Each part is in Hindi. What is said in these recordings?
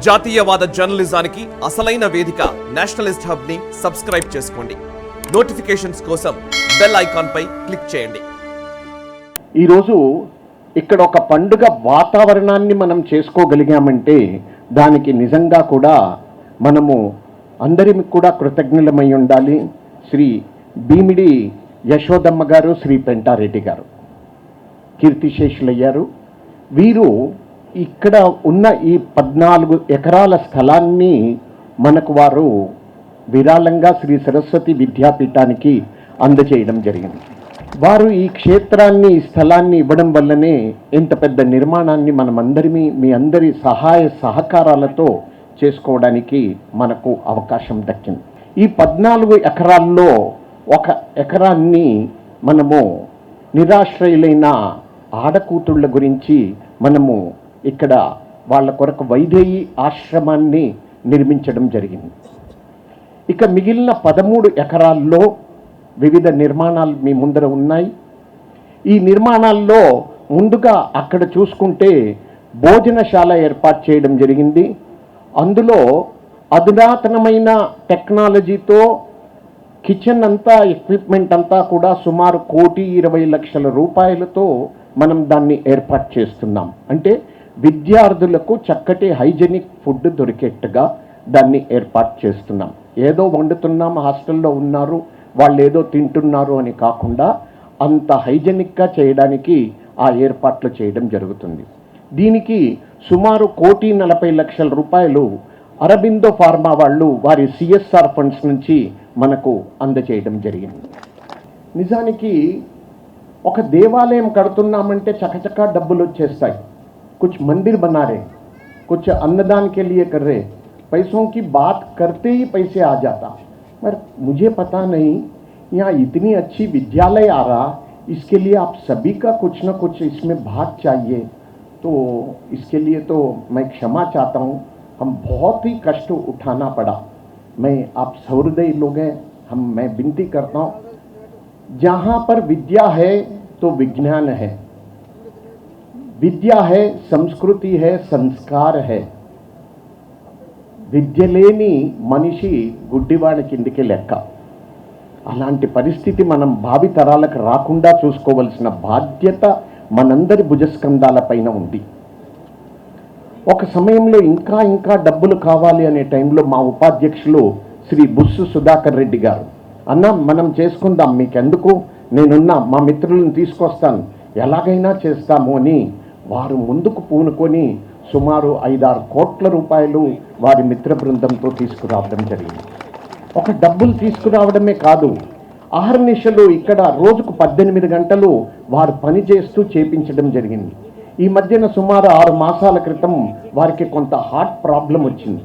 జాతీయవాద జర్నలిజానికి అసలైన వేదిక నేషనలిస్ట్ హబ్ ని సబ్స్క్రైబ్ చేసుకోండి. నోటిఫికేషన్స్ కోసం బెల్ ఐకాన్ పై క్లిక్ చేయండి. ఈరోజు ఇక్కడ ఒక పండుగ వాతావరణాన్ని మనం చేసుకోగలిగామంటే దానికి నిజంగా కూడా మనము అందరికీ కూడా కృతజ్ఞులమై ఉండాలి. శ్రీ భీమిడి యశోదమ్మ గారు, శ్రీ పెంటారెడ్డి గారు కీర్తిశేషులయ్యారు. వీరు ఇక్కడ ఉన్న ఈ 14 ఎకరాల స్థలాన్ని మనకు వారు విరాళంగా శ్రీ సరస్వతి విద్యాపీఠానికి అందజేయడం జరిగింది. వారు ఈ క్షేత్రాన్ని, ఈ స్థలాన్ని ఇవ్వడం వల్లనే ఇంత పెద్ద నిర్మాణాన్ని మనమందరినీ మీ అందరి సహాయ సహకారాలతో చేసుకోవడానికి మనకు అవకాశం దక్కింది. ఈ 14 ఎకరాల్లో 1 ఎకరాన్ని మనము నిరాశ్రయులైన ఆడకూతుళ్ళ గురించి మనము ఇక్కడ వాళ్ళ కొరకు వైదేహి ఆశ్రమాన్ని నిర్మించడం జరిగింది. ఇక మిగిలిన 13 ఎకరాల్లో వివిధ నిర్మాణాలు మీ ముందర ఉన్నాయి. ఈ నిర్మాణాల్లో ముందుగా అక్కడ చూసుకుంటే భోజనశాల ఏర్పాటు చేయడం జరిగింది. అందులో అధునాతనమైన టెక్నాలజీతో కిచెన్ అంతా, ఎక్విప్మెంట్ అంతా కూడా సుమారు 1,20,00,000 రూపాయలతో మనం దాన్ని ఏర్పాటు చేస్తున్నాం. అంటే విద్యార్థులకు చక్కటి హైజెనిక్ ఫుడ్ దొరికేట్టుగా దాన్ని ఏర్పాటు చేస్తున్నాం. ఏదో వండుతున్నాం, హాస్టల్లో ఉన్నారు, వాళ్ళు ఏదో తింటున్నారు అని కాకుండా అంత హైజెనిక్గా చేయడానికి ఆ ఏర్పాట్లు చేయడం జరుగుతుంది. దీనికి సుమారు 1,40,00,000 రూపాయలు అరబిందో ఫార్మా వాళ్ళు వారి సిఎస్ఆర్ ఫండ్స్ నుంచి మనకు అందజేయడం జరిగింది. నిజానికి ఒక దేవాలయం కడుతున్నామంటే చకచకా డబ్బులు వచ్చేస్తాయి. कुछ मंदिर बना रहे, कुछ अन्नदान के लिए कर रहे, पैसों की बात करते ही पैसे आ जाता। पर मुझे पता नहीं यहाँ इतनी अच्छी विद्यालय आ रहा, इसके लिए आप सभी का कुछ न कुछ इसमें भाग चाहिए। तो इसके लिए तो मैं क्षमा चाहता हूँ, हम बहुत ही कष्ट उठाना पड़ा। मैं आप सहृदय लोग हैं, मैं विनती करता हूँ, जहाँ पर विद्या है तो विज्ञान है, विद्या है, संस्कृति है, संस्कार है. విద్య లేని మనిషి గుడ్డివాడి కిందికి లెక్క. అలాంటి పరిస్థితి మనం భావి తరాలకు రాకుండా చూసుకోవలసిన బాధ్యత మనందరి భుజస్కంధాల పైన ఉంది. ఒక సమయంలో ఇంకా డబ్బులు కావాలి అనే టైంలో మా ఉపాధ్యక్షులు శ్రీ బుస్సు సుధాకర్ రెడ్డి గారు, అన్న మనం చేసుకుందాం, మీకెందుకు, నేనున్నా, మా మిత్రులను తీసుకొస్తాను, ఎలాగైనా చేస్తాము అని వారు ముందుకు పూనుకొని సుమారు 5-6 కోట్ల రూపాయలు వారి మిత్ర బృందంతో తీసుకురావడం జరిగింది. ఒక డబ్బులు తీసుకురావడమే కాదు, అహర్నిశలు ఇక్కడ రోజుకు 18 గంటలు వారు పని చేస్తూ చేపించడం జరిగింది. ఈ మధ్యన సుమారు 6 మాసాల క్రితం వారికి కొంత హార్ట్ ప్రాబ్లం వచ్చింది.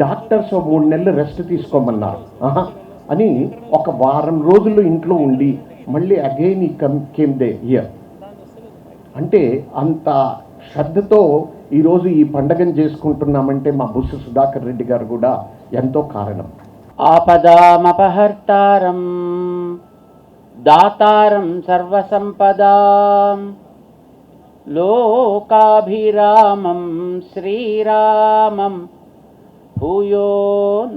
డాక్టర్స్ 3 నెలలు రెస్ట్ తీసుకోమన్నారు. అని ఒక వారం రోజులు ఇంట్లో ఉండి మళ్ళీ అగైన్ కేమ్ దే హియర్. అంటే అంత శ్రద్ధతో ఈరోజు ఈ పండగను చేసుకుంటున్నామంటే మా బుస్సు సుధాకర్ రెడ్డి గారు కూడా ఎంతో కారణం. ఆపదామపహర్తారం దాతారం సర్వసంపదాం లోకాభిరామం శ్రీరామం భూయో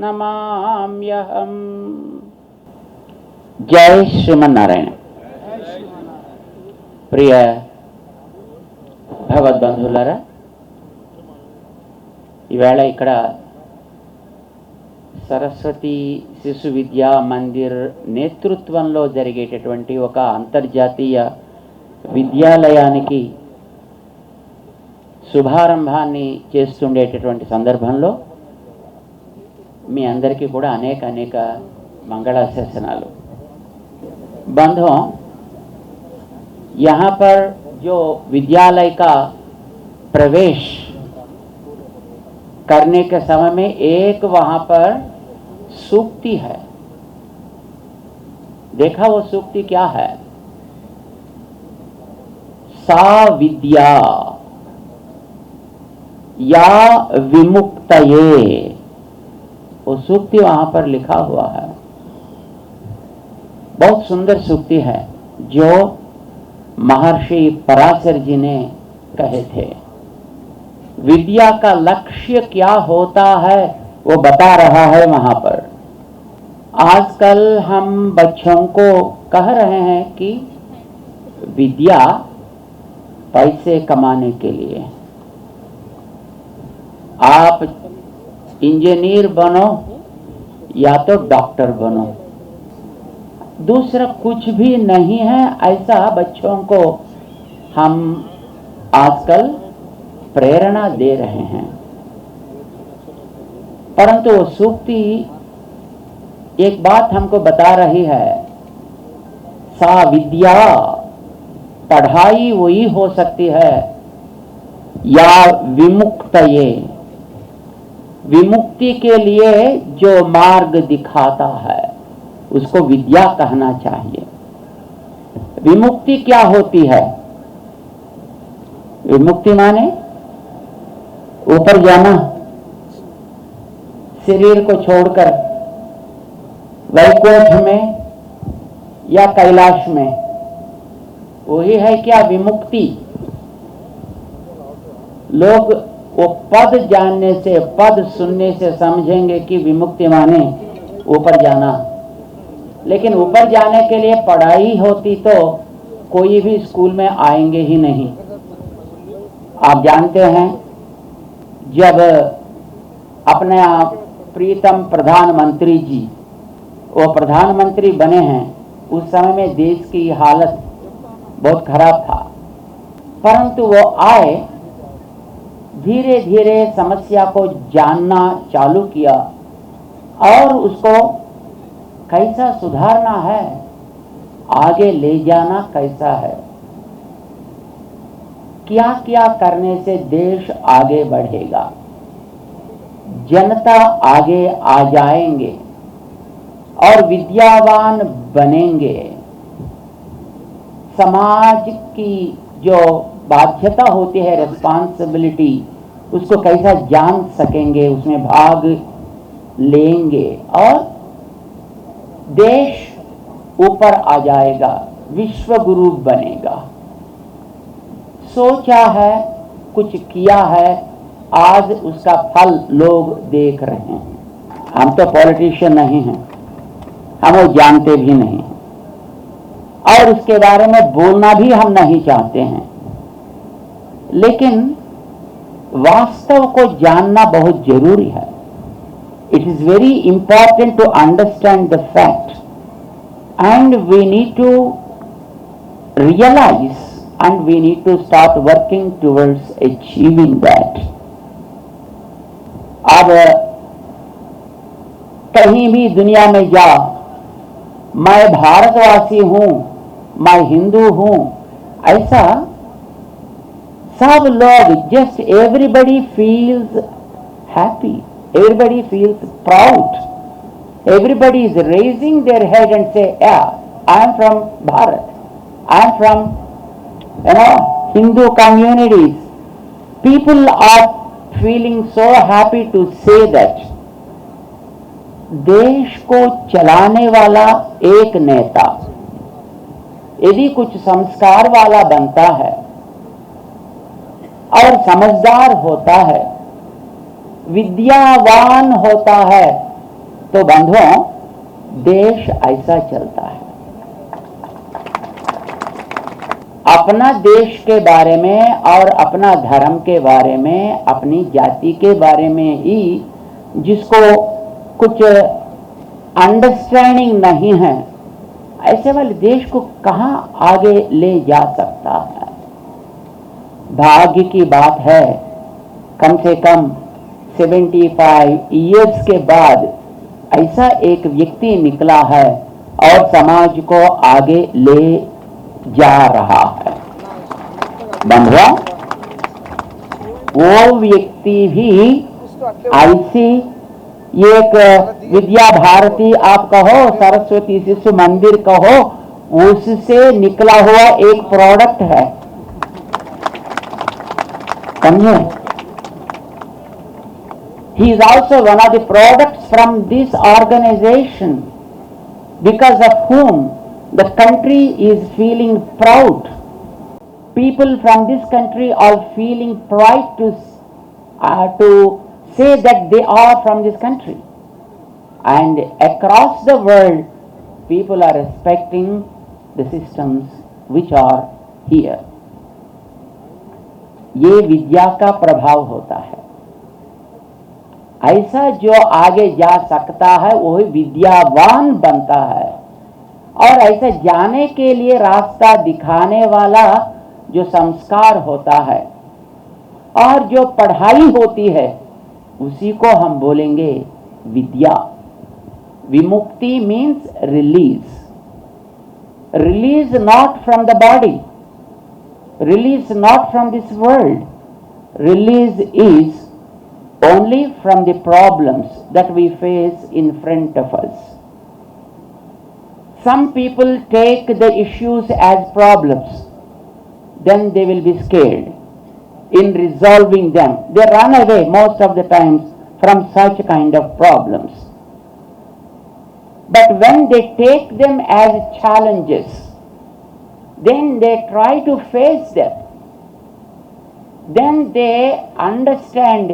నమామ్యహం. జై శ్రీమన్నారాయణ. ప్రియ భగవద్బంధువులారా, ఈవేళ ఇక్కడ సరస్వతి శిశు విద్యా మందిర్ నేతృత్వంలో జరిగేటటువంటి ఒక అంతర్జాతీయ విద్యాలయానికి శుభారంభాన్ని చేస్తుండేటటువంటి సందర్భంలో మీ అందరికీ కూడా అనేక మంగళాశాసనాలు. बंधुओं, यहाँ पर जो विद्यालय का प्रवेश करने के समय में एक वहाँ पर सूक्ति है. देखा वो सूक्ति क्या है? सा विद्या या विमुक्तये, वो सूक्ति वहाँ पर लिखा हुआ है. बहुत सुंदर सूक्ति है जो महर्षि पराशर जी ने कहे थे. विद्या का लक्ष्य क्या होता है वो बता रहा है वहां पर। आजकल हम बच्चों को कह रहे हैं कि विद्या पैसे कमाने के लिए, आप इंजीनियर बनो या तो डॉक्टर बनो, दूसरा कुछ भी नहीं है, ऐसा बच्चों को हम आजकल प्रेरणा दे रहे हैं। परंतु वो सूक्ति एक बात हमको बता रही है, सा विद्या, पढ़ाई वही हो सकती है या विमुक्तये, विमुक्ति के लिए जो मार्ग दिखाता है उसको विद्या कहना चाहिए। विमुक्ति क्या होती है? विमुक्ति माने ऊपर जाना, शरीर को छोड़कर वैकुंठ में या कैलाश में, वही है क्या विमुक्ति? लोग वो पद जानने से, पद सुनने से समझेंगे कि विमुक्ति माने ऊपर जाना, लेकिन ऊपर जाने के लिए पढ़ाई होती तो कोई भी स्कूल में आएंगे ही नहीं। आप जानते हैं, जब अपने आप प्रीतम प्रधानमंत्री जी वो प्रधानमंत्री बने हैं, उस समय में देश की हालत बहुत खराब था, परंतु वो आए, धीरे धीरे समस्या को जानना चालू किया और उसको कैसा सुधारना है, आगे ले जाना कैसा है, क्या क्या करने से देश आगे बढ़ेगा, जनता आगे आ जाएंगे और विद्यावान बनेंगे, समाज की जो बाध्यता होती है, रिस्पांसिबिलिटी, उसको कैसा जान सकेंगे, उसमें भाग लेंगे और देश ऊपर आ जाएगा, विश्व गुरु बनेगा। सोचा है, कुछ किया है, आज उसका फल लोग देख रहे हैं। हम तो पॉलिटिशियन नहीं हैं, हम वो जानते भी नहीं और उसके बारे में बोलना भी हम नहीं चाहते हैं, लेकिन वास्तव को जानना बहुत जरूरी है। It is very important to understand the fact and we need to realize and we need to start working towards achieving that. अब कहीं भी दुनिया में जा, मैं भारतवासी हूं, मैं हिंदू हूं, ऐसा सब लोग, just everybody feels happy, everybody feels proud, everybody is raising their head and say, yeah, I am from Bharat, I am from Hindu communities. People are feeling so happy to say that. देश को चलाने वाला एक नेता यदि कुछ संस्कार वाला बनता है और समझदार होता है, विद्यावान होता है, तो बंधुओं देश ऐसा चलता है। अपना देश के बारे में और अपना धर्म के बारे में, अपनी जाति के बारे में ही जिसको कुछ अंडरस्टैंडिंग नहीं है, ऐसे वाले देश को कहां आगे ले जा सकता है? भाग्य की बात है, कम से कम 75 इयर्स के बाद ऐसा एक व्यक्ति निकला है और समाज को आगे ले जा रहा है। बंधुओं, वो व्यक्ति भी ऐसी एक विद्या भारती आप कहो, सरस्वती शिशु मंदिर कहो, उससे निकला हुआ एक प्रोडक्ट है। समझे? He is also one of the products from this organization, because of whom the country is feeling proud. People from this country are feeling pride to to say that they are from this country. And across the world, people are respecting the systems which are here. ये विद्या का प्रभाव होता है. ऐसा जो आगे जा सकता है वही विद्यावान बनता है, और ऐसा जाने के लिए रास्ता दिखाने वाला जो संस्कार होता है और जो पढ़ाई होती है उसी को हम बोलेंगे विद्या. विमुक्ति means release. Release not from the body, release not from this world. Release is only from the problems that we face in front of us. Some people take the issues as problems, then they will be scared in resolving them. They run away most of the times from such kind of problems. But when they take them as challenges, then they try to face them. Then they understand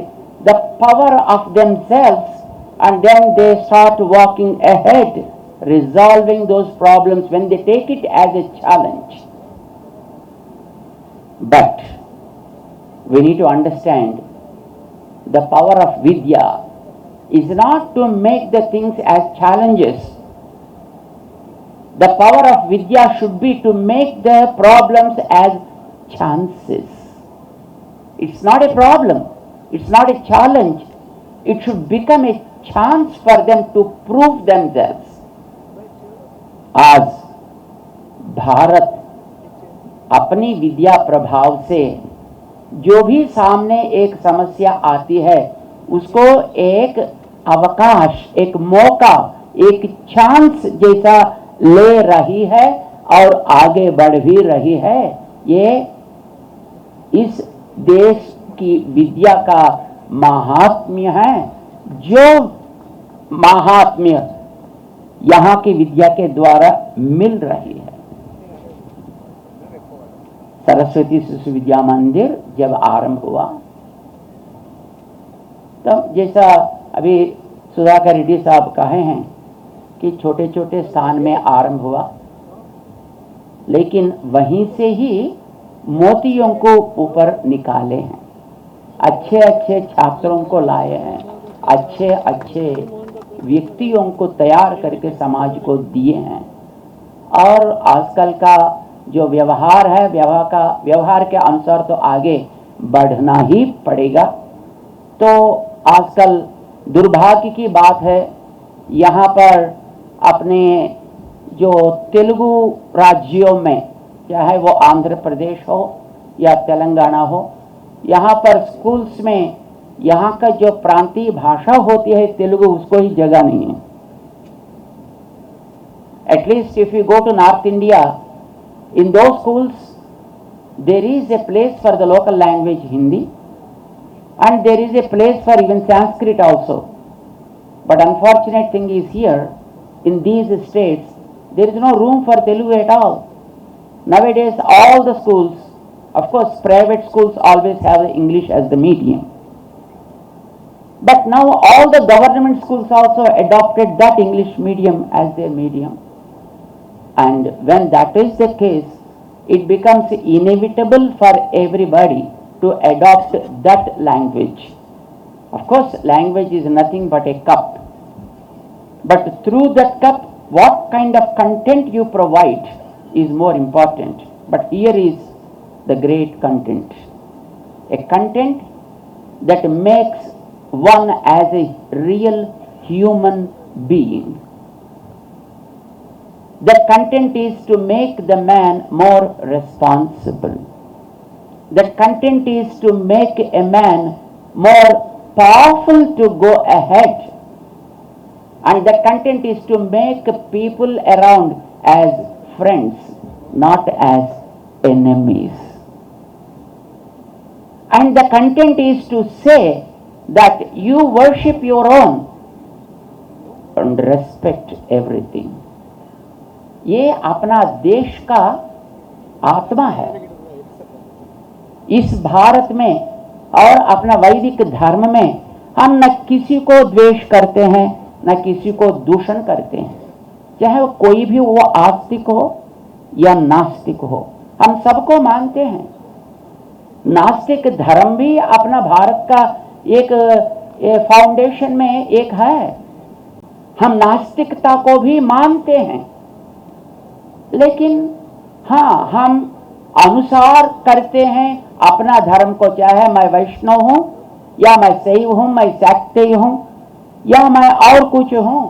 the power of themselves, and then they start walking ahead, resolving those problems when they take it as a challenge. But we need to understand the power of Vidya is not to make the things as challenges. The power of Vidya should be to make the problems as chances. It's not a problem, it's not a challenge. It should become a chance for them to prove themselves. आज भारत अपनी विद्या प्रभाव से जो भी सामने एक समस्या आती है उसको एक अवकाश, एक मौका, एक चांस जैसा ले रही है और आगे बढ़ भी रही है. ये इस देश की विद्या का महात्म्य है, जो महात्म्य यहाँ की विद्या के द्वारा मिल रही है. सरस्वती शिशु विद्या मंदिर जब आरंभ हुआ तब जैसा अभी सुधाकर रेड्डी साहब कहे हैं कि छोटे छोटे स्थान में आरंभ हुआ, लेकिन वहीं से ही मोतियों को ऊपर निकाले हैं, अच्छे अच्छे छात्रों को लाए हैं, अच्छे अच्छे व्यक्तियों को तैयार करके समाज को दिए हैं. और आजकल का जो व्यवहार है, व्यवहार के अनुसार तो आगे बढ़ना ही पड़ेगा. तो आजकल दुर्भाग्य की बात है, यहाँ पर अपने जो तेलुगु राज्यों में, चाहे वो आंध्र प्रदेश हो या तेलंगाना हो, यहाँ पर स्कूल्स में यहाँ का जो प्रांतीय भाषा होती है तेलुगु, उसको ही जगह नहीं है. At least if you go to north India, in those schools there is a place for the local language Hindi, and there is a place for even Sanskrit also. But unfortunate thing is here, in these states, there is no room for Telugu at all. Nowadays, all the schools, of course, private schools always have English as the medium. But now all the government schools also adopted that English medium as their medium. And when that is the case, it becomes inevitable for everybody to adopt that language. Of course, language is nothing but a cup. But through that cup, what kind of content you provide is more important. But here is the great content. A content that makes one as a real human being. The content is to make the man more responsible. The content is to make a man more powerful to go ahead. And the content is to make people around as friends, not as enemies. And the content is to say that you worship your own and respect everything. ये अपना देश का आत्मा है. इस भारत में और अपना वैदिक धर्म में हम न किसी को द्वेष करते हैं न किसी को दूषण करते हैं, चाहे वो कोई भी वो आस्तिक हो या नास्तिक हो, हम सबको मानते हैं। नास्तिक धर्म भी अपना भारत का एक फाउंडेशन में एक है, हम नास्तिकता को भी मानते हैं, लेकिन हाँ हम अनुसार करते हैं अपना धर्म को, चाहे मैं वैष्णव हूं या मैं शैव हूं, मैं शाक्तेय हूं या मैं और कुछ हूं,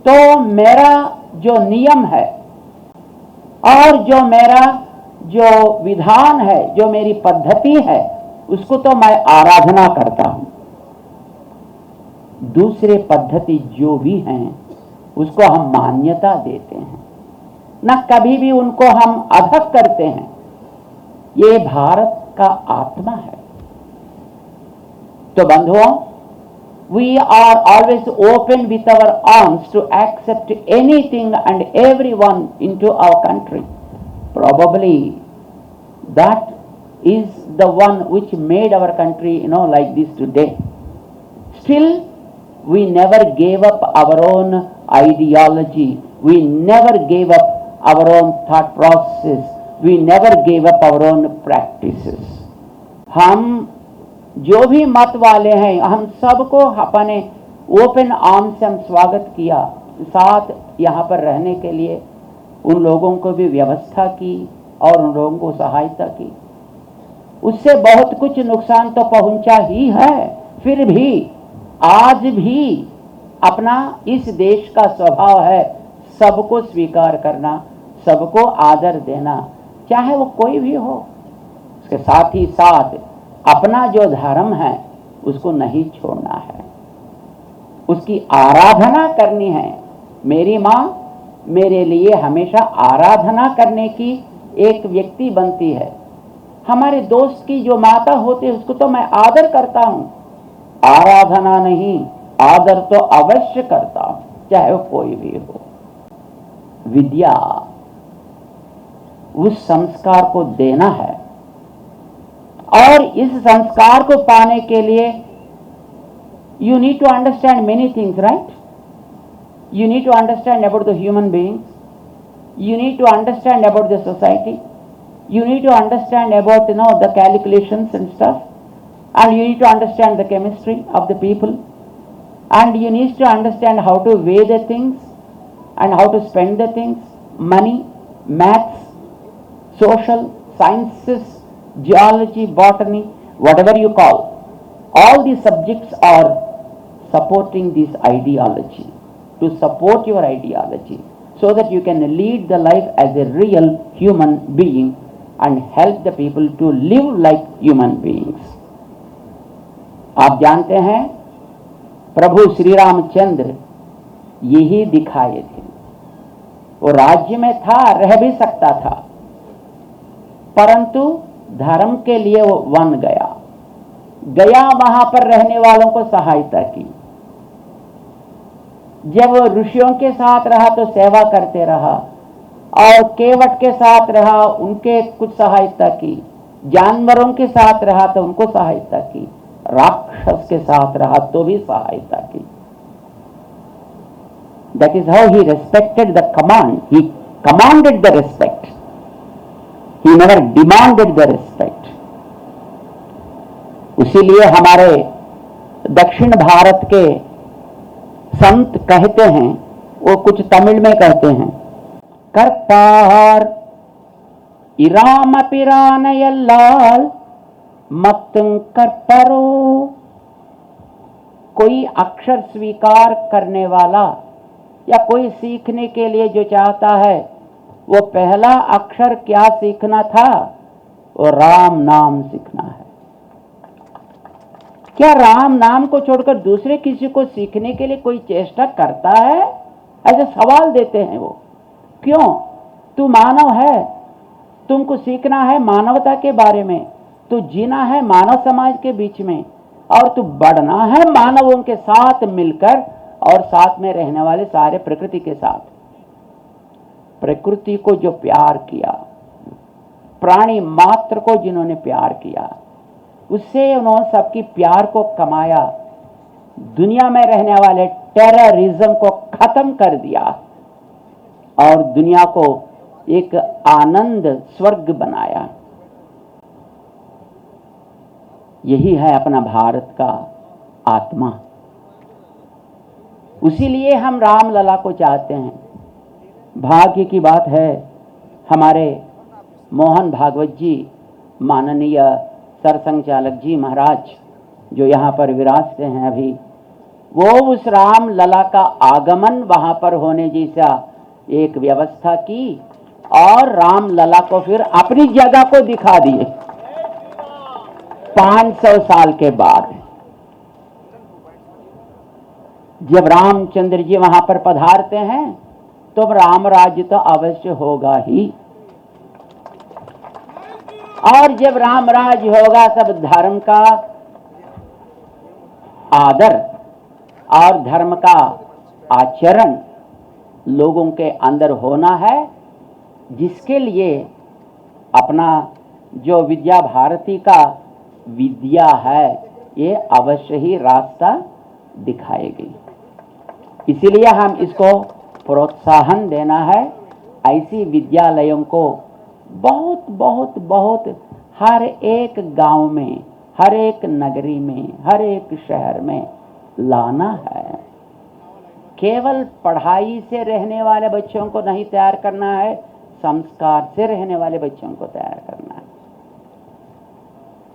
तो मेरा जो नियम है और जो मेरा जो विधान है, जो मेरी पद्धति है, उसको तो मैं आराधना करता हूं। दूसरे पद्धति जो भी हैं उसको हम मान्यता देते हैं, न कभी भी उनको हम अधक करते हैं। ये भारत का आत्मा है। तो बंधुओं, we are always open with our arms to accept anything and everyone into our country. Probably that is the one which made our country, like this today. Still, we never gave up our own ideology. We never gave up our own thought process. We never gave up our own practices. हम जो भी मत वाले हैं, हम सबको अपने ओपन आर्म से हम स्वागत किया, साथ यहाँ पर रहने के लिए उन लोगों को भी व्यवस्था की और उन लोगों को सहायता की। उससे बहुत कुछ नुकसान तो पहुंचा ही है, फिर भी आज भी अपना इस देश का स्वभाव है सबको स्वीकार करना, सबको आदर देना, चाहे वो कोई भी हो। उसके साथ ही साथ अपना जो धर्म है उसको नहीं छोड़ना है, उसकी आराधना करनी है। मेरी माँ मेरे लिए हमेशा आराधना करने की एक व्यक्ति बनती है। हमारे दोस्त की जो माता होती है उसको तो मैं आदर करता हूँ, आराधना नहीं, आदर तो अवश्य करता हूँ, चाहे वो कोई भी हो। विद्या उस संस्कार को देना है, और इस संस्कार को पाने के लिए you need to understand many things, right? You need to understand about the human beings, you need to understand about the society, you need to understand about the calculations and stuff, and you need to understand the chemistry of the people, and you need to understand how to weigh the things and how to spend the things, money, maths, social sciences, geology, botany, whatever you call, all these subjects are supporting this ideology, to support your ideology so that you can lead the life as a real human being and help the people to live like human beings. आप जानते हैं प्रभु श्री रामचंद्र यही दिखाए थे। वो राज्य में था, रह भी सकता था, परंतु धर्म के लिए वो वन गया वहां पर रहने वालों को सहायता की। जब वो ऋषियों के साथ रहा तो सेवा करते रहा, और केवट के साथ रहा उनके कुछ सहायता की, जानवरों के साथ रहा तो उनको सहायता की, राक्षस के साथ रहा तो भी सहायता की। That is how he respected the command. He commanded the respect. He never demanded the respect. इसीलिए हमारे दक्षिण भारत के संत कहते हैं, वो कुछ तमिल में कहते हैं, कर्पार इराम पिरानयल्लाल मत्तुं कर्परो। कोई अक्षर स्वीकार करने वाला या कोई सीखने के लिए जो चाहता है, वो पहला अक्षर क्या सीखना था? वो राम नाम सीखना है। क्या राम नाम को छोड़कर दूसरे किसी को सीखने के लिए कोई चेष्टा करता है? ऐसे सवाल देते हैं वो। क्यों? तू मानव है, तुमको सीखना है मानवता के बारे में, तू जीना है मानव समाज के बीच में, और तू बढ़ना है मानवों के साथ मिलकर और साथ में रहने वाले सारे प्रकृति के साथ। प्रकृति को जो प्यार किया, प्राणी मात्र को जिन्होंने प्यार किया, उससे उन्होंने सबकी प्यार को कमाया, दुनिया में रहने वाले टेररिज्म को खत्म कर दिया और दुनिया को एक आनंद स्वर्ग बनाया। यही है अपना भारत का आत्मा। उसीलिए हम रामलला को चाहते हैं। भाग्य की बात है, हमारे मोहन भागवत जी, माननीय सरसंघचालक जी महाराज जो यहाँ पर विराजते हैं अभी, वो उस रामलला का आगमन वहाँ पर होने जैसा एक व्यवस्था की और रामलला को फिर अपनी जगह को दिखा दिए 500 साल के बाद। जब रामचंद्र जी वहां पर पधारते हैं तो राम राज्य तो अवश्य होगा ही, और जब राम राज्य होगा तब धर्म का आदर और धर्म का आचरण लोगों के अंदर होना है, जिसके लिए अपना जो विद्या भारती का विद्या है ये अवश्य ही रास्ता दिखाएगी। इसीलिए हम इसको प्रोत्साहन देना है। ऐसी विद्यालयों को बहुत बहुत बहुत हर एक गांव में, हर एक नगरी में, हर एक शहर में लाना है। केवल पढ़ाई से रहने वाले बच्चों को नहीं तैयार करना है, संस्कार से रहने वाले बच्चों को तैयार करना है।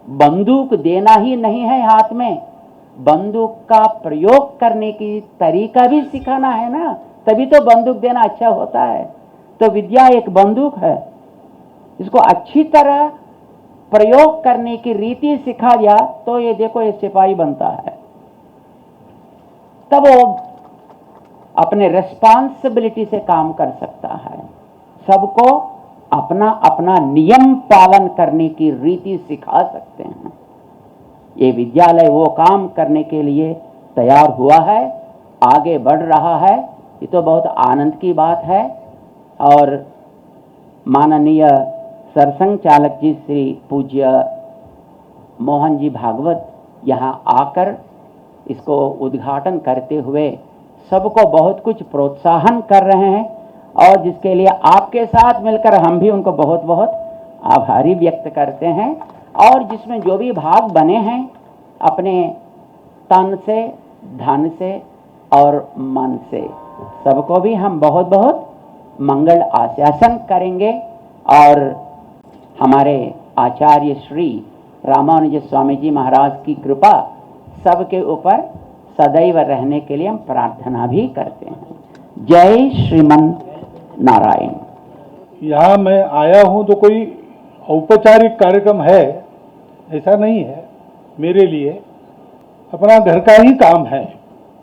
बंदूक देना ही नहीं है हाथ में, बंदूक का प्रयोग करने की तरीका भी सिखाना है ना, तभी तो बंदूक देना अच्छा होता है। तो विद्या एक बंदूक है, इसको अच्छी तरह प्रयोग करने की रीति सिखा दिया तो ये देखो ये सिपाही बनता है। तब वो अपने रिस्पांसिबिलिटी से काम कर सकता है। सबको अपना अपना नियम पालन करने की रीति सिखा सकते हैं। ये विद्यालय वो काम करने के लिए तैयार हुआ है, आगे बढ़ रहा है, ये तो बहुत आनंद की बात है। और माननीय सरसंघ चालक जी श्री पूज्य मोहन जी भागवत यहाँ आकर इसको उद्घाटन करते हुए सबको बहुत कुछ प्रोत्साहन कर रहे हैं, और जिसके लिए आपके साथ मिलकर हम भी उनको बहुत बहुत आभारी व्यक्त करते हैं। और जिसमें जो भी भाग बने हैं अपने तन से, धन से और मन से, सबको भी हम बहुत बहुत मंगल आशासन करेंगे। और हमारे आचार्य श्री रामानुज स्वामी जी महाराज की कृपा सबके ऊपर सदैव रहने के लिए हम प्रार्थना भी करते हैं। जय श्रीमन नारायण। यहाँ मैं आया हूँ तो कोई औपचारिक कार्यक्रम है ऐसा नहीं है, मेरे लिए अपना घर का ही काम है।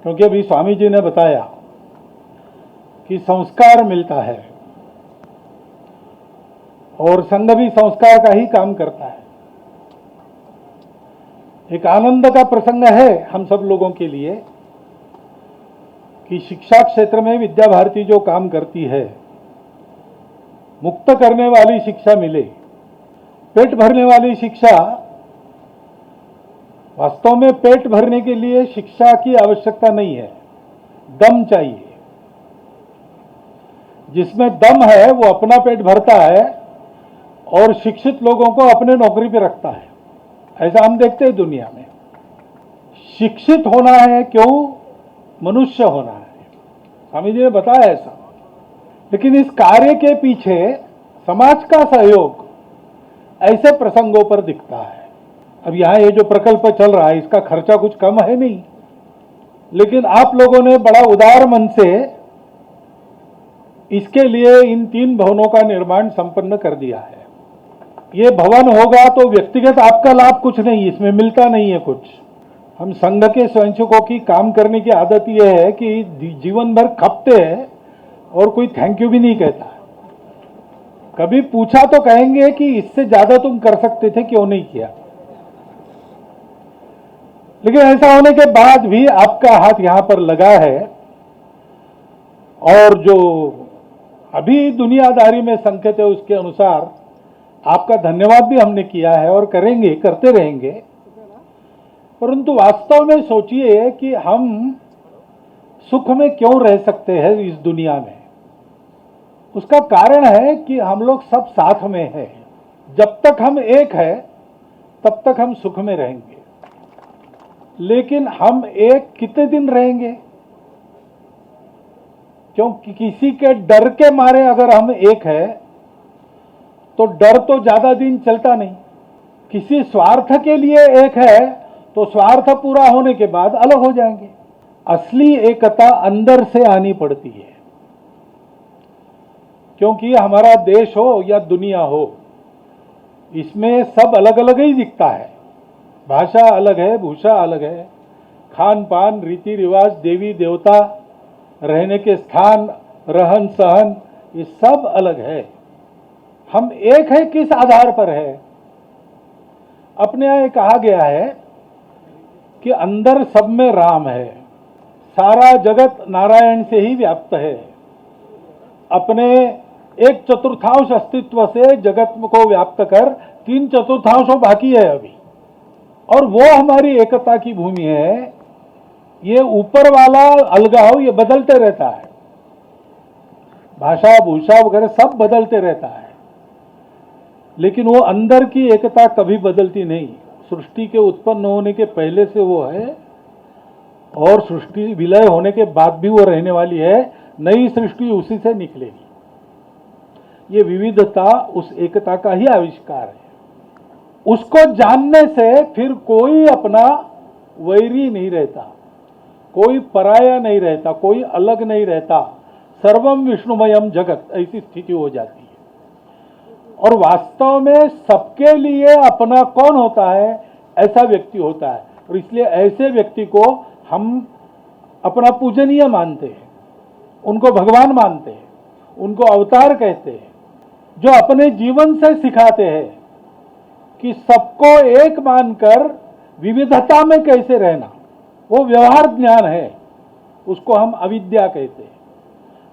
क्योंकि अभी स्वामी जी ने बताया कि संस्कार मिलता है और संघ भी संस्कार का ही काम करता है। एक आनंद का प्रसंग है हम सब लोगों के लिए कि शिक्षा क्षेत्र में विद्या भारती जो काम करती है, मुक्त करने वाली शिक्षा मिले। पेट भरने वाली शिक्षा, वास्तव में पेट भरने के लिए शिक्षा की आवश्यकता नहीं है, दम चाहिए। जिसमें दम है वो अपना पेट भरता है और शिक्षित लोगों को अपने नौकरी पे रखता है। ऐसा हम देखते हैं दुनिया में। शिक्षित होना है क्यों? मनुष्य होना है। स्वामी जी ने बताया ऐसा। लेकिन इस कार्य के पीछे समाज का सहयोग ऐसे प्रसंगों पर दिखता है। अब यहाँ ये जो प्रकल्प चल रहा है इसका खर्चा कुछ कम है नहीं, लेकिन आप लोगों ने बड़ा उदार मन से इसके लिए इन 3 भवनों का निर्माण संपन्न कर दिया है। ये भवन होगा तो व्यक्तिगत आपका लाभ कुछ नहीं, इसमें मिलता नहीं है कुछ। हम संघ के स्वयंसेवकों की काम करने की आदत यह है कि जीवन भर खपते हैं और कोई थैंक यू भी नहीं कहता। कभी पूछा तो कहेंगे कि इससे ज्यादा तुम कर सकते थे, क्यों नहीं किया। लेकिन ऐसा होने के बाद भी आपका हाथ यहां पर लगा है, और जो अभी दुनियादारी में संकेत है उसके अनुसार आपका धन्यवाद भी हमने किया है और करेंगे, करते रहेंगे। परंतु वास्तव में सोचिए कि हम सुख में क्यों रह सकते हैं इस दुनिया में। उसका कारण है कि हम लोग सब साथ में हैं। जब तक हम एक है तब तक हम सुख में रहेंगे, लेकिन हम एक कितने दिन रहेंगे? क्योंकि किसी के डर के मारे अगर हम एक है तो डर तो ज्यादा दिन चलता नहीं। किसी स्वार्थ के लिए एक है तो स्वार्थ पूरा होने के बाद अलग हो जाएंगे। असली एकता अंदर से आनी पड़ती है, क्योंकि हमारा देश हो या दुनिया हो, इसमें सब अलग अलग ही दिखता है। भाषा अलग है, भूषा अलग है, खान पान, रीति रिवाज, देवी देवता, रहने के स्थान, रहन सहन, ये सब अलग है। हम एक है किस आधार पर है? अपने यहाँ कहा गया है कि अंदर सब में राम है, सारा जगत नारायण से ही व्याप्त है। अपने एक चतुर्थांश अस्तित्व से जगत को व्याप्त कर 3/4 बाकी है अभी, और वो हमारी एकता की भूमि है। ये ऊपर वाला अलगाव ये बदलते रहता है, भाषा भूषा वगैरह सब बदलते रहता है, लेकिन वो अंदर की एकता कभी बदलती नहीं। सृष्टि के उत्पन्न होने के पहले से वो है, और सृष्टि विलय होने के बाद भी वो रहने वाली है। नई सृष्टि उसी से निकलेगी। ये विविधता उस एकता का ही आविष्कार है। उसको जानने से फिर कोई अपना वैरी नहीं रहता, कोई पराया नहीं रहता, कोई अलग नहीं रहता। सर्वम विष्णुमयम जगत, ऐसी स्थिति हो जाती है। और वास्तव में सबके लिए अपना कौन होता है? ऐसा व्यक्ति होता है, और इसलिए ऐसे व्यक्ति को हम अपना पूजनीय मानते हैं, उनको भगवान मानते हैं, उनको अवतार कहते हैं, जो अपने जीवन से सिखाते हैं कि सबको एक मानकर विविधता में कैसे रहना। वो व्यवहार ज्ञान है, उसको हम अविद्या कहते हैं।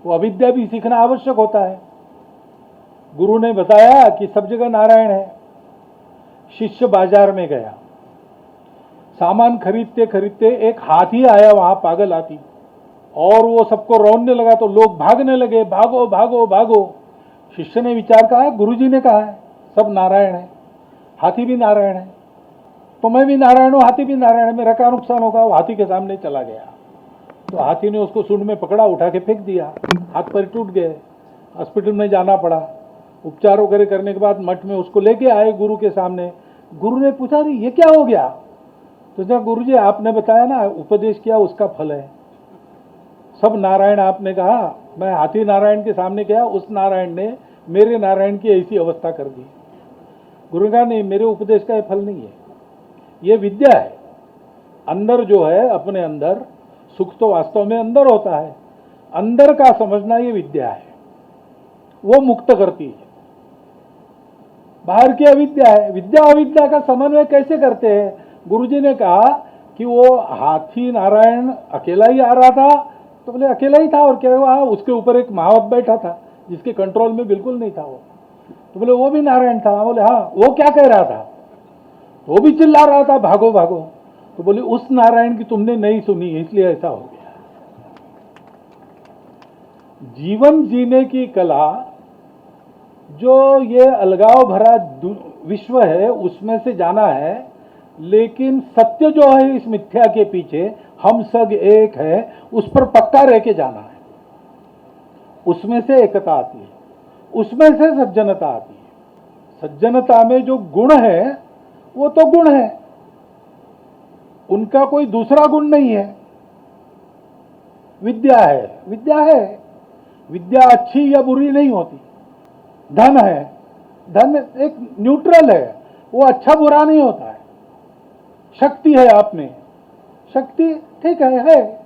वो अविद्या भी सीखना आवश्यक होता है। गुरु ने बताया कि सब जगह नारायण है। शिष्य बाजार में गया, सामान खरीदते खरीदते एक हाथी आया वहां, पागल हाथी, और वो सबको रौंदने लगा तो लोग भागने लगे, भागो भागो भागो। शिष्य ने विचार कहा, गुरुजी ने कहा है सब नारायण है, हाथी भी नारायण है, तो मैं भी नारायण हूं, हाथी भी नारायण है, मेरा क्या नुकसान होगा? वो हाथी के सामने चला गया, तो हाथी ने उसको सूंड में पकड़ा, उठा के फेंक दिया, हाथ पैर टूट गए, हॉस्पिटल में जाना पड़ा। उपचार वगैरह करने के बाद मठ में उसको लेके आए गुरु के सामने। गुरु ने पूछा, ये क्या हो गया? तो जब गुरुजी आपने बताया ना, उपदेश किया, उसका फल है। सब नारायण आपने कहा, मैं हाथी नारायण के सामने गया, उस नारायण ने मेरे नारायण की ऐसी अवस्था कर दी। गुरु ने कहा, नहीं, मेरे उपदेश का ये फल नहीं है, ये विद्या है। अंदर जो है, अपने अंदर सुख तो वास्तव में अंदर होता है, अंदर का समझना ये विद्या है, वो मुक्त करती है। बाहर की अविद्या है। विद्या अविद्या का समन्वय कैसे करते हैं? गुरुजी ने कहा कि वो हाथी नारायण अकेला ही आ रहा था, तो बोले अकेला ही था, और क्या हुआ? उसके ऊपर एक महावत बैठा था जिसके कंट्रोल में बिल्कुल नहीं था वो, तो बोले वो भी नारायण था। बोले हाँ, वो क्या कह रहा था? वो भी चिल्ला रहा था, भागो भागो। तो बोले उस नारायण की तुमने नहीं सुनी, इसलिए ऐसा हो गया। जीवन जीने की कला, जो ये अलगाव भरा विश्व है, उसमें से जाना है, लेकिन सत्य जो है इस मिथ्या के पीछे, हम सब एक है, उस पर पक्का रह के जाना है। उसमें से एकता आती है, उसमें से सज्जनता आती है। सज्जनता में जो गुण है वो तो गुण है, उनका कोई दूसरा गुण नहीं है। विद्या है, विद्या है, विद्या अच्छी या बुरी नहीं होती। धन है, धन एक न्यूट्रल है, वो अच्छा बुरा नहीं होता है। शक्ति है आप में, शक्ति ठीक है,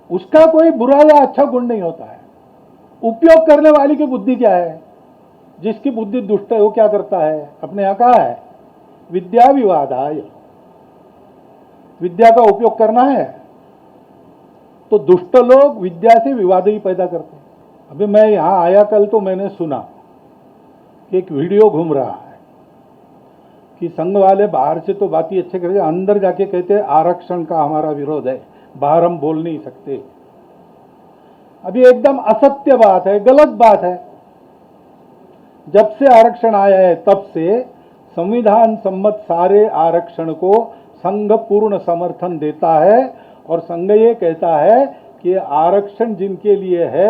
उसका कोई बुरा या अच्छा गुण नहीं होता है। उपयोग करने वाली की बुद्धि क्या है? जिसकी बुद्धि दुष्ट है वो क्या करता है? अपने यहाँ कहा है, विद्या विवादाय, विद्या का उपयोग करना है तो दुष्ट लोग विद्या से विवाद ही पैदा करते हैं। अभी मैं यहाँ आया कल, तो मैंने सुना कि एक वीडियो घूम रहा है, कि संघ वाले बाहर से तो बात ही अच्छे करते, अंदर जाके कहते हैं आरक्षण का हमारा विरोध है, बाहर हम बोल नहीं सकते। अभी एकदम असत्य बात है, गलत बात है। जब से आरक्षण आया है तब से संविधान सम्मत सारे आरक्षण को संघ पूर्ण समर्थन देता है और संघ ये कहता है कि आरक्षण जिनके लिए है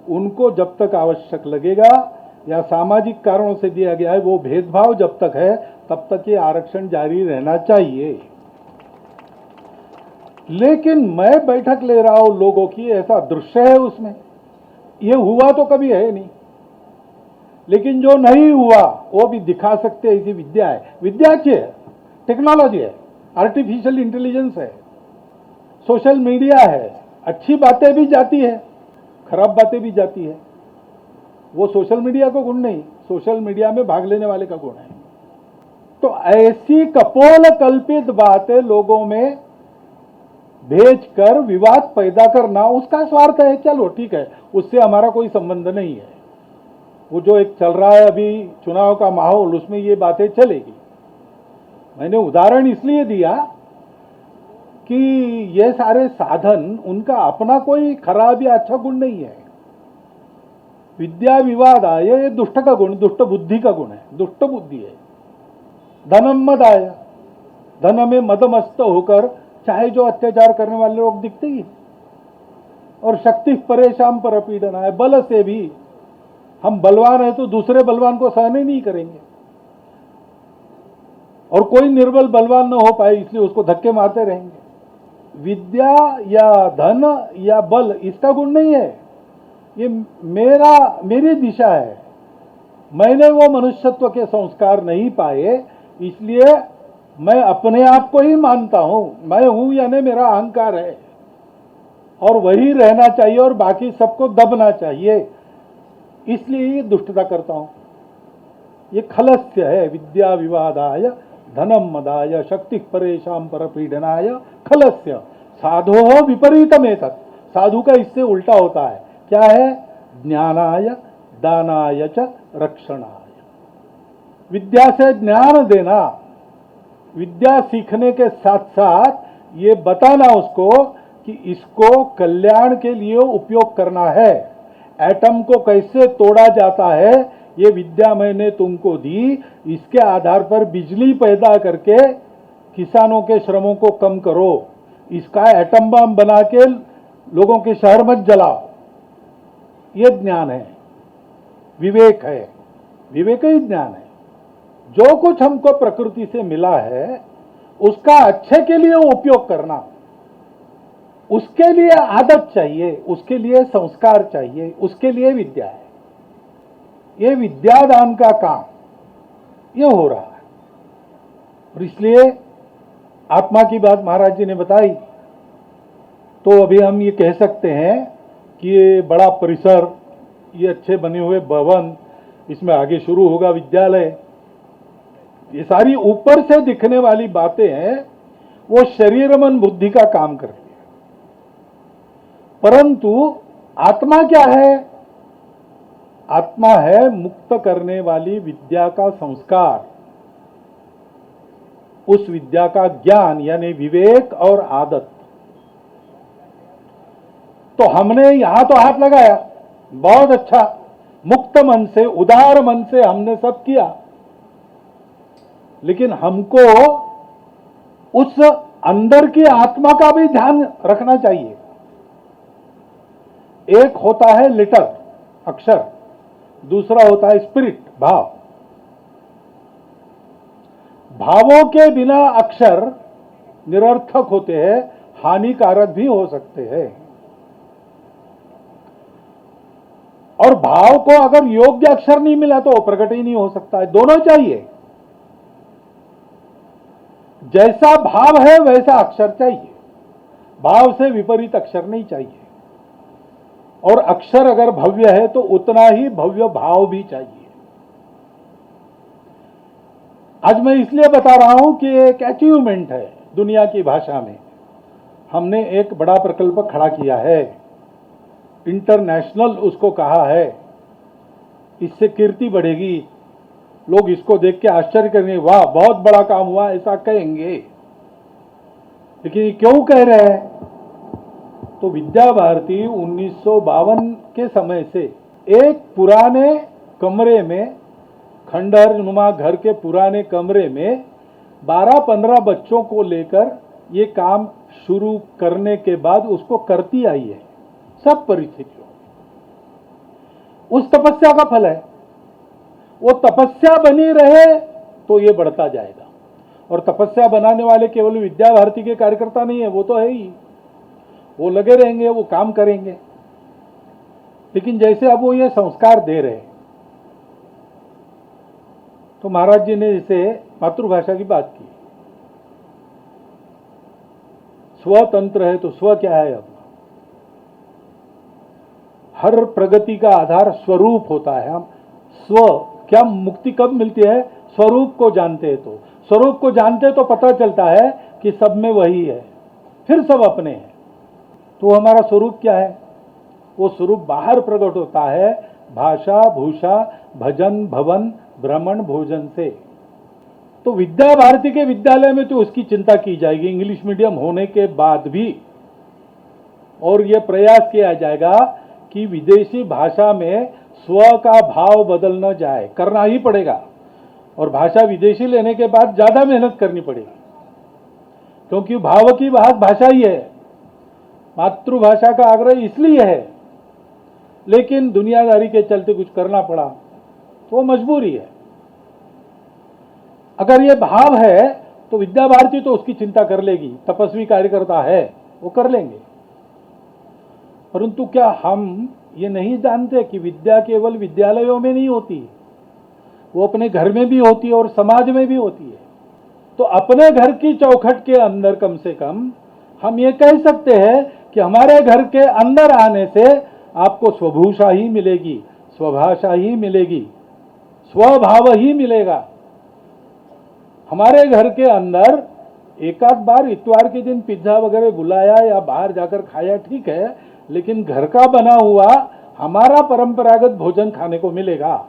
उनको जब तक आवश्यक लगेगा या सामाजिक कारणों से दिया गया है, वो भेदभाव जब तक है तब तक ये आरक्षण जारी रहना चाहिए। लेकिन मैं बैठक ले रहा हूं लोगों की, ऐसा दृश्य है उसमें, ये हुआ तो कभी है नहीं, लेकिन जो नहीं हुआ वो भी दिखा सकते, ऐसी विद्या है। विद्या क्या है? टेक्नोलॉजी है, आर्टिफिशियल इंटेलिजेंस है, सोशल मीडिया है। अच्छी बातें भी जाती है, खराब बातें भी जाती है। वो सोशल मीडिया का गुण नहीं, सोशल मीडिया में भाग लेने वाले का गुण है। तो ऐसी कपोल कल्पित बातें लोगों में भेजकर विवाद पैदा करना उसका स्वार्थ है। चलो ठीक है, उससे हमारा कोई संबंध नहीं है। वो जो एक चल रहा है अभी चुनाव का माहौल, उसमें ये बातें चलेगी। मैंने उदाहरण इसलिए दिया कि ये सारे साधन उनका अपना कोई खराब या अच्छा गुण नहीं है। विद्या विवाद ये दुष्ट का गुण, दुष्ट बुद्धि का गुण है, दुष्ट बुद्धि है। धनम मदाय, धन में मदमस्त होकर चाहे जो अत्याचार करने वाले लोग दिखते ही। और शक्ति परेशान पर पीड़ना है, बल से भी हम बलवान है तो दूसरे बलवान को सहन ही नहीं करेंगे, और कोई निर्बल बलवान न हो पाए इसलिए उसको धक्के मारते रहेंगे। विद्या या धन या बल इसका गुण नहीं है, ये मेरी दिशा है। मैंने वो मनुष्यत्व के संस्कार नहीं पाए, इसलिए मैं अपने आप को ही मानता हूं, मैं हूं यानी मेरा अहंकार है, और वही रहना चाहिए और बाकी सबको दबना चाहिए, इसलिए ये दुष्टता करता हूं। ये खलस्य है। विद्या विवादाय धनम मदाय शक्ति परेशान पर पीड़नाय खलस्य साधो विपरीतमेतत्। साधु का इससे उल्टा होता है। क्या है? ज्ञानाय दानाय च रक्षणाय। विद्या से ज्ञान देना, विद्या सीखने के साथ साथ ये बताना उसको कि इसको कल्याण के लिए उपयोग करना है। एटम को कैसे तोड़ा जाता है ये विद्या मैंने तुमको दी, इसके आधार पर बिजली पैदा करके किसानों के श्रमों को कम करो, इसका एटम बम बना के लोगों के शहर मत जलाओ। ये ज्ञान है, विवेक है, विवेक ही ज्ञान है। जो कुछ हमको प्रकृति से मिला है उसका अच्छे के लिए उपयोग करना, उसके लिए आदत चाहिए, उसके लिए संस्कार चाहिए, उसके लिए विद्या है। ये विद्यादान का काम ये हो रहा है। और इसलिए आत्मा की बात महाराज जी ने बताई, तो अभी हम ये कह सकते हैं कि ये बड़ा परिसर, ये अच्छे बने हुए भवन, इसमें आगे शुरू होगा विद्यालय, ये सारी ऊपर से दिखने वाली बातें हैं, वो शरीर मन बुद्धि का काम करती है। परंतु आत्मा क्या है? आत्मा है मुक्त करने वाली विद्या का संस्कार, उस विद्या का ज्ञान यानी विवेक और आदत। तो हमने यहां तो हाथ लगाया, बहुत अच्छा, मुक्त मन से उदार मन से हमने सब किया, लेकिन हमको उस अंदर की आत्मा का भी ध्यान रखना चाहिए। एक होता है लेटर, अक्षर, दूसरा होता है स्पिरिट, भाव। भावों के बिना अक्षर निरर्थक होते हैं, हानिकारक भी हो सकते हैं। और भाव को अगर योग्य अक्षर नहीं मिला तो प्रकट ही नहीं हो सकता है। दोनों चाहिए, जैसा भाव है वैसा अक्षर चाहिए, भाव से विपरीत अक्षर नहीं चाहिए। और अक्षर अगर भव्य है तो उतना ही भव्य भाव भी चाहिए। आज मैं इसलिए बता रहा हूं कि एक अचीवमेंट है दुनिया की भाषा में। हमने एक बड़ा प्रकल्प खड़ा किया है, इंटरनेशनल उसको कहा है, इससे कीर्ति बढ़ेगी। लोग इसको देख के आश्चर्य करेंगे, वाह बहुत बड़ा काम हुआ, ऐसा कहेंगे। लेकिन ये क्यों कह रहे हैं? तो विद्या भारती 1952 के समय से एक पुराने कमरे में, खंडहर नुमा घर के पुराने कमरे में 12-15 बच्चों को लेकर ये काम शुरू करने के बाद उसको करती आई है, सब परिस्थितियों। उस तपस्या का फल है। वो तपस्या बनी रहे तो ये बढ़ता जाएगा। और तपस्या बनाने वाले केवल विद्या भारती के कार्यकर्ता नहीं है, वो तो है ही, वो लगे रहेंगे, वो काम करेंगे। लेकिन जैसे अब वो ये संस्कार दे रहे हैं, तो महाराज जी ने जैसे मातृभाषा की बात की, स्वतंत्र है तो स्व क्या है? अपना हर प्रगति का आधार स्वरूप होता है। हम स्व क्या, मुक्ति कब मिलती है? स्वरूप को जानते हैं। तो स्वरूप को जानते हैं तो पता चलता है कि सब में वही है, फिर सब अपने हैं। तो हमारा स्वरूप क्या है? वो स्वरूप बाहर प्रकट होता है भाषा, भूषा, भजन, भवन, भ्रमण, भोजन से। तो विद्या भारती के विद्यालय में तो उसकी चिंता की जाएगी, इंग्लिश मीडियम होने के बाद भी। और यह प्रयास किया जाएगा कि विदेशी भाषा में स्व का भाव बदल न जाए, करना ही पड़ेगा। और भाषा विदेशी लेने के बाद ज्यादा मेहनत करनी पड़ेगी, क्योंकि भाव की बात भाषा ही है। मातृभाषा का आग्रह इसलिए है, लेकिन दुनियादारी के चलते कुछ करना पड़ा, तो मजबूरी है। अगर ये भाव है तो विद्या भारती तो उसकी चिंता कर लेगी, तपस्वी कार्यकर्ता है, वो कर लेंगे। परंतु क्या हम ये नहीं जानते कि विद्या केवल विद्यालयों में नहीं होती, वो अपने घर में भी होती है और समाज में भी होती है। तो अपने घर की चौखट के अंदर कम से कम हम ये कह सकते हैं कि हमारे घर के अंदर आने से आपको स्वभूषा ही मिलेगी, स्वभाषा ही मिलेगी, स्वभाव ही मिलेगा। हमारे घर के अंदर एक आध बार इतवार के दिन पिज्जा वगैरह बुलाया या बाहर जाकर खाया, ठीक है, लेकिन घर का बना हुआ हमारा परंपरागत भोजन खाने को मिलेगा।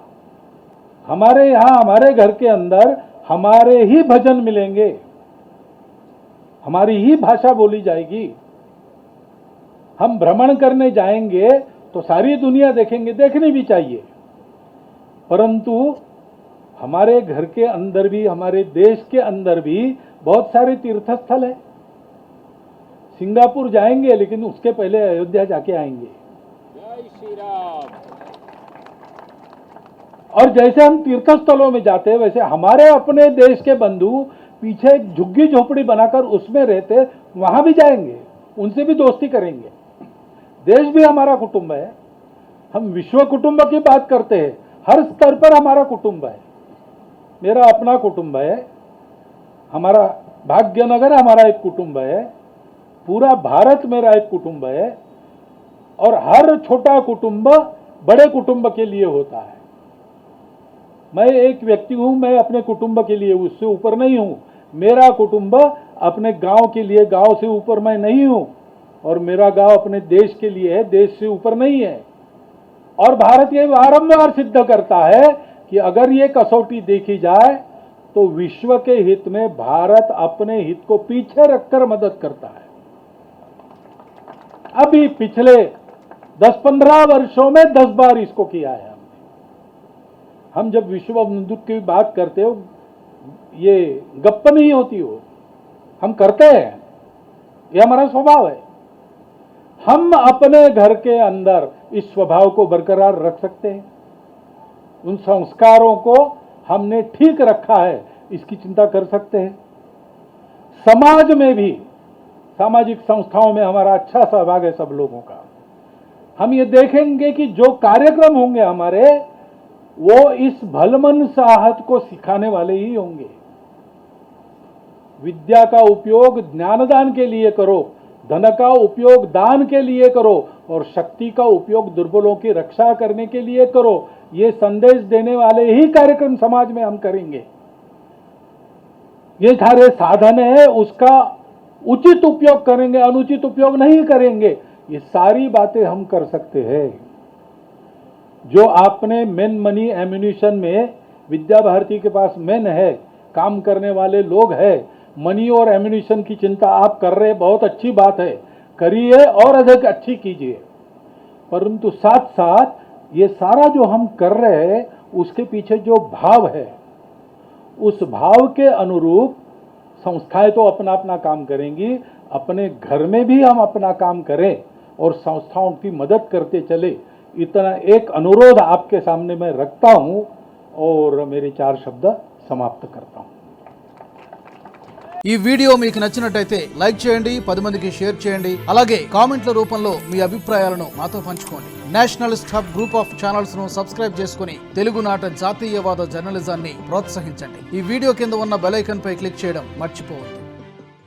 हमारे यहाँ, हमारे घर के अंदर हमारे ही भजन मिलेंगे, हमारी ही भाषा बोली जाएगी। हम भ्रमण करने जाएंगे तो सारी दुनिया देखेंगे, देखनी भी चाहिए, परंतु हमारे घर के अंदर भी, हमारे देश के अंदर भी बहुत सारे तीर्थ स्थल है। सिंगापुर जाएंगे लेकिन उसके पहले अयोध्या जाके आएंगे। जय श्री राम। और जैसे हम तीर्थ स्थलों में जाते हैं, वैसे हमारे अपने देश के बंधु पीछे एक झुग्गी झोपड़ी बनाकर उसमें रहते, वहां भी जाएंगे, उनसे भी दोस्ती करेंगे। देश भी हमारा कुटुंब है। हम विश्व कुटुंब की बात करते हैं, हर स्तर पर हमारा कुटुंब है। मेरा अपना कुटुंब है, हमारा भाग्यनगर हमारा एक कुटुंब है, पूरा भारत मेरा एक कुटुंब है। और हर छोटा कुटुंब बड़े कुटुंब के लिए होता है। मैं एक व्यक्ति हूं, मैं अपने कुटुंब के लिए, उससे ऊपर नहीं हूं। मेरा कुटुंब अपने गांव के लिए, गांव से ऊपर मैं नहीं हूं। और मेरा गांव अपने देश के लिए है, देश से ऊपर नहीं है। और भारत ये बारंबार सिद्ध करता है कि अगर ये कसौटी देखी जाए तो विश्व के हित में भारत अपने हित को पीछे रखकर मदद करता है। अभी पिछले 10-15 वर्षों में 10 बार इसको किया है हमने। हम जब विश्व बंधुत्व की बात करते हो, ये गप्प नहीं होती हो, हम करते हैं, ये हमारा स्वभाव है। हम अपने घर के अंदर इस स्वभाव को बरकरार रख सकते हैं। उन संस्कारों को हमने ठीक रखा है, इसकी चिंता कर सकते हैं। समाज में भी, सामाजिक संस्थाओं में हमारा अच्छा सहभाग है सब लोगों का। हम ये देखेंगे कि जो कार्यक्रम होंगे हमारे, वो इस भलमन साहत को सिखाने वाले ही होंगे। विद्या का उपयोग ज्ञानदान के लिए करो, धन का उपयोग दान के लिए करो, और शक्ति का उपयोग दुर्बलों की रक्षा करने के लिए करो। ये संदेश देने वाले ही कार्यक्रम समाज में हम करेंगे। ये सारे साधन है, उसका उचित उपयोग करेंगे, अनुचित उपयोग नहीं करेंगे। ये सारी बातें हम कर सकते हैं। जो आपने मेन मनी एम्यूनिशन में विद्या भारती के पास मेन है, काम करने वाले लोग हैं, मनी और एम्यूनिशन की चिंता आप कर रहे, बहुत अच्छी बात है, करिए और अधिक अच्छी कीजिए। परंतु साथ साथ ये सारा जो हम कर रहे हैं उसके पीछे जो भाव है, उस भाव के अनुरूप संस्थाएं तो अपना अपना काम करेंगी, अपने घर में भी हम अपना काम करें और संस्थाओं की मदद करते चले। इतना एक अनुरोध आपके सामने मैं रखता हूं और मेरे 4 शब्द समाप्त करता हूं। ఈ వీడియో మీకు నచ్చినట్టయితే లైక్ చేయండి, 10 మందికి షేర్ చేయండి. అలాగే కామెంట్ల రూపంలో మీ అభిప్రాయాలను మాతో పంచుకోండి. Nationalist hub group of channels ను సబ్స్క్రైబ్ చేసుకుని తెలుగునాట జాతీయవాద జర్నలిజాన్ని ప్రోత్సహించండి. ఈ వీడియో కింద ఉన్న బెల్ ఐకాన్ పై క్లిక్ చేయడం మర్చిపోవద్దు.